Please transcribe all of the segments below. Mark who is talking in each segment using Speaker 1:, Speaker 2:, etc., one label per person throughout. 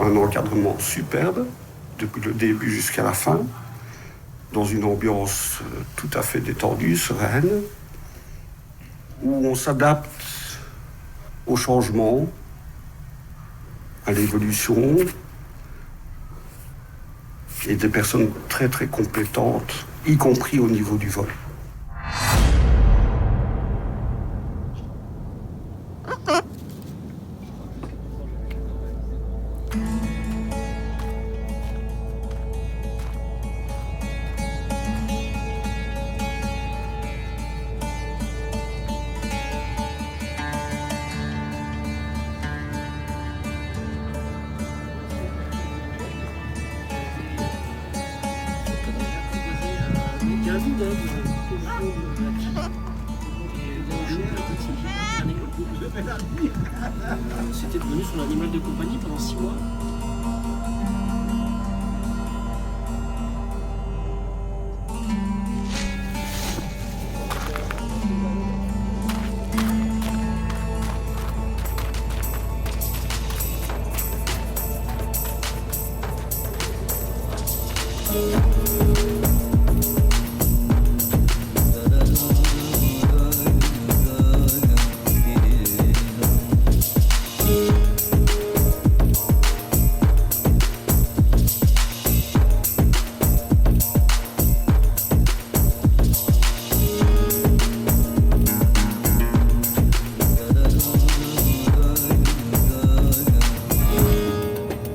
Speaker 1: un encadrement superbe, depuis le début jusqu'à la fin, dans une ambiance tout à fait détendue, sereine, où on s'adapte au changement, à l'évolution, et des personnes très très compétentes, y compris au niveau du vol.
Speaker 2: C'était devenu son animal de compagnie pendant 6 mois.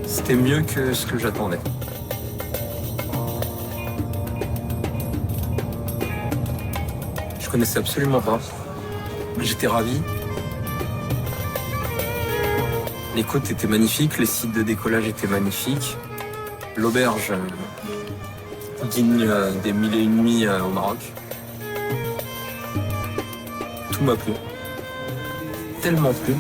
Speaker 3: C'était mieux que ce que j'attendais. Je connaissais absolument pas. J'étais ravi. Les côtes étaient magnifiques, les sites de décollage étaient magnifiques. L'auberge digne des 1001 nuits au Maroc. Tout m'a plu. Tellement plu.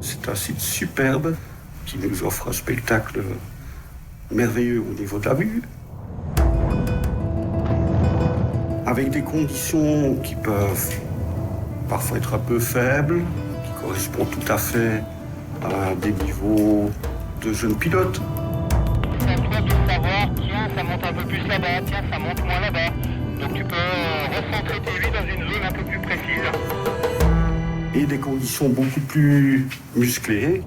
Speaker 1: C'est un site superbe qui nous offre un spectacle merveilleux au niveau de la vue, avec des conditions qui peuvent parfois être un peu faibles, qui correspondent tout à fait à des niveaux de jeunes pilotes.
Speaker 4: C'est à toi de savoir, tiens, ça monte un peu plus là-bas, tiens, ça monte moins là-bas. Donc tu peux recentrer tes huiles dans une zone un peu plus précise.
Speaker 1: Et des conditions beaucoup plus musclées,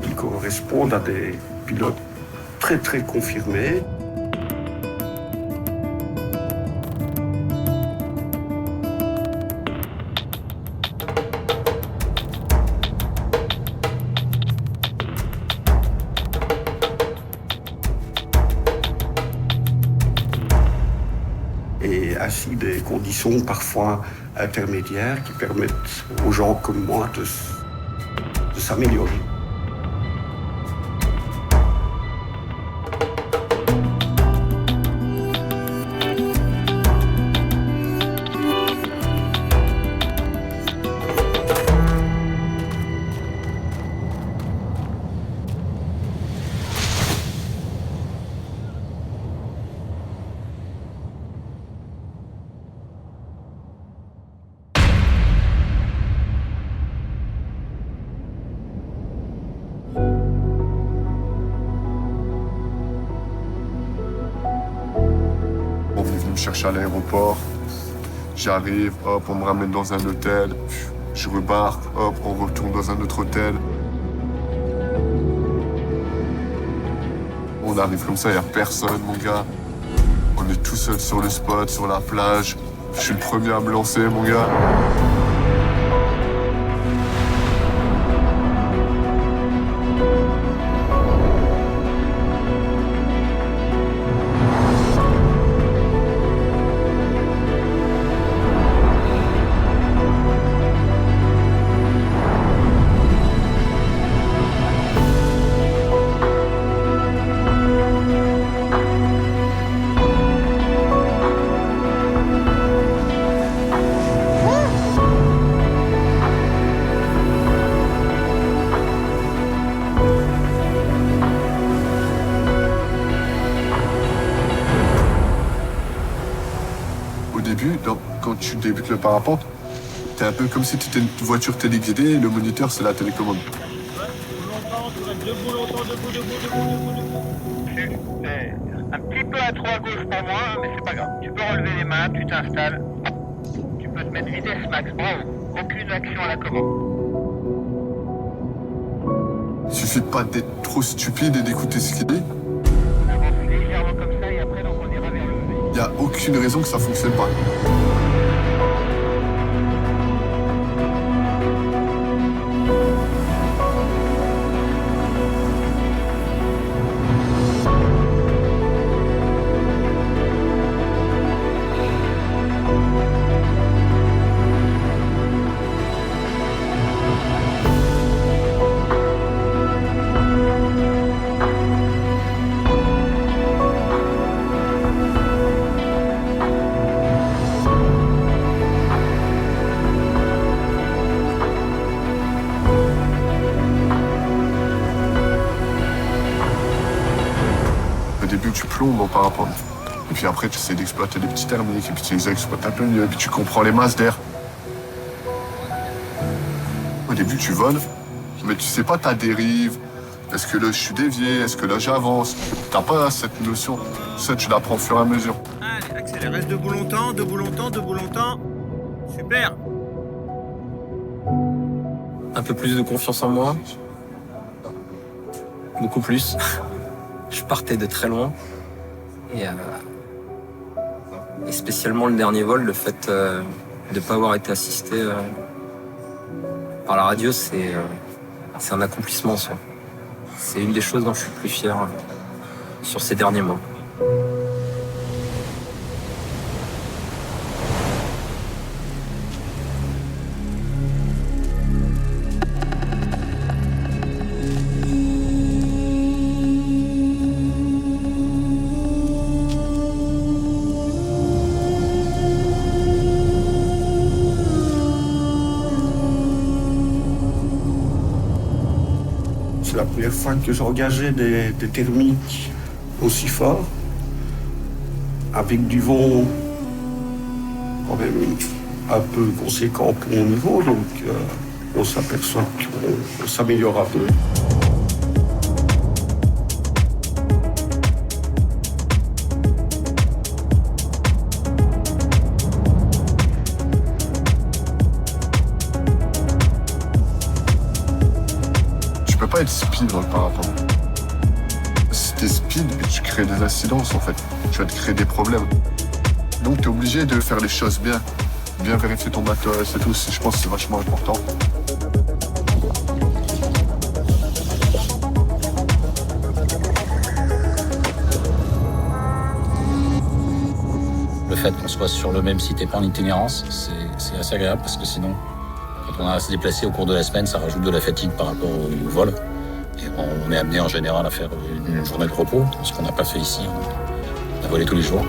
Speaker 1: qui correspondent à des pilotes très très confirmés. Et ainsi des conditions parfois intermédiaires qui permettent aux gens comme moi de s'améliorer.
Speaker 5: On est venu me chercher à l'aéroport. J'arrive, hop, on me ramène dans un hôtel. Je rebarque, hop, on retourne dans un autre hôtel. On arrive comme ça, il n'y a personne, mon gars. On est tout seul sur le spot, sur la plage. Je suis le premier à me lancer, mon gars. quand tu débutes le parapente, t'es un peu comme si tu étais une voiture téléguidée et le moniteur, c'est la télécommande.
Speaker 4: Un petit peu à trop à gauche pour moi, mais c'est pas grave. Tu peux relever les mains, tu t'installes. Tu peux te mettre vitesse max, bravo. Aucune action à la commande.
Speaker 5: Il suffit pas d'être trop stupide et d'écouter ce qu'il dit.
Speaker 4: On avance légèrement comme ça et après donc on ira vers le V.
Speaker 5: Il n'y a aucune raison que ça fonctionne pas. Au début, tu plombes en parapente. Et puis après, tu essaies d'exploiter les petits thermiques, et puis tu les exploites un peu mieux, et puis tu comprends les masses d'air. Au début, tu voles, mais tu sais pas ta dérive. Est-ce que là, je suis dévié? Est-ce que là, j'avance? T'as pas cette notion. Ça, tu l'apprends au fur et à mesure.
Speaker 6: Allez, accélère, reste debout longtemps, debout longtemps, debout longtemps. Super.
Speaker 3: Un peu plus de confiance en moi. Beaucoup plus. Je partais de très loin. Et spécialement le dernier vol, le fait de ne pas avoir été assisté par la radio, c'est un accomplissement, ça. C'est une des choses dont je suis le plus fier sur ces derniers mois.
Speaker 1: C'est la première fois que j'engageais des thermiques aussi forts, avec du vent quand même un peu conséquent pour mon niveau, donc on s'aperçoit qu'on s'améliore un peu.
Speaker 5: Tu peux pas être speed dans le parapente. Si t'es speed, tu crées des incidences en fait. Tu vas te créer des problèmes. Donc t'es obligé de faire les choses bien. Bien vérifier ton matos et tout. Je pense que c'est vachement important.
Speaker 7: Le fait qu'on soit sur le même site et pas en itinérance, c'est assez agréable parce que sinon, quand on a à se déplacer au cours de la semaine, ça rajoute de la fatigue par rapport au vol. Et on est amené en général à faire une journée de repos, ce qu'on n'a pas fait ici. On a volé tous les jours.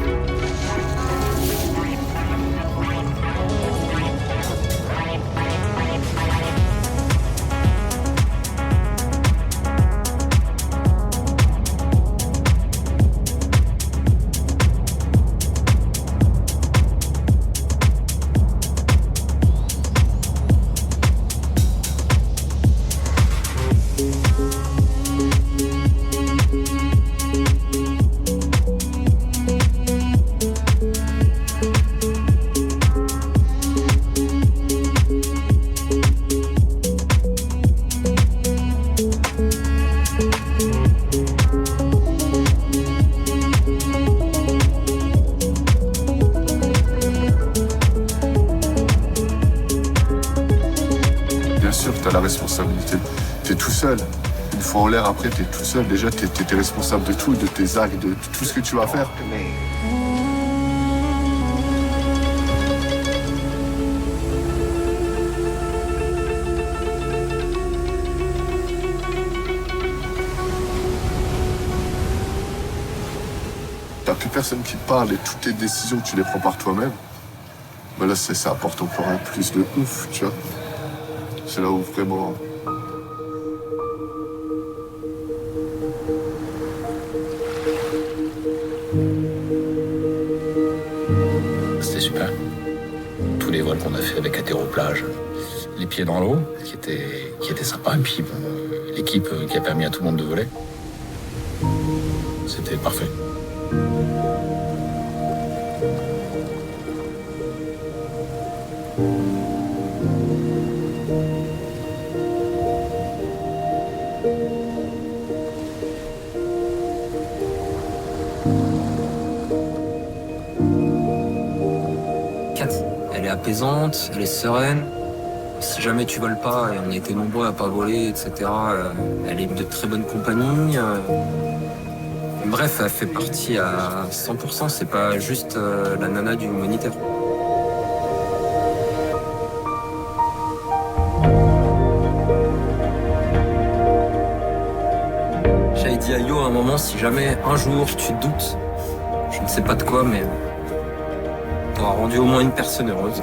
Speaker 5: Bien sûr, tu as la responsabilité. Tu es tout seul. Une fois en l'air, après, tu es tout seul. Déjà, tu es responsable de tout, de tes actes, de tout ce que tu vas faire. T'as plus personne qui te parle et toutes tes décisions, tu les prends par toi-même. Ben là, ça apporte encore un plus de ouf, tu vois. C'est là où vraiment...
Speaker 7: C'était super. les vols qu'on a fait avec Atterroplage, les pieds dans l'eau, qui était sympa. Et puis bon, l'équipe qui a permis à tout le monde de voler. C'était parfait.
Speaker 3: Elle est apaisante, elle est sereine. Si jamais tu voles pas, et on a été nombreux à pas voler, etc., elle est de très bonne compagnie. Bref, elle fait partie à 100%, c'est pas juste la nana du moniteur. J'avais dit à Yo à un moment, si jamais un jour tu doutes, je ne sais pas de quoi, mais t'auras rendu au moins une personne heureuse.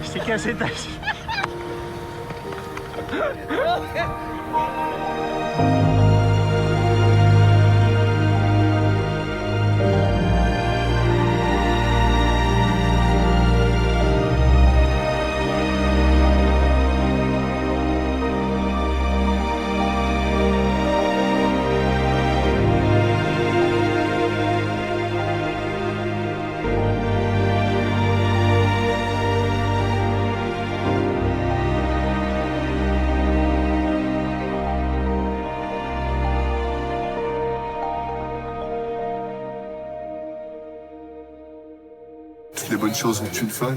Speaker 6: Je t'ai cassé ta...
Speaker 5: Toutes les bonnes choses ont une fin.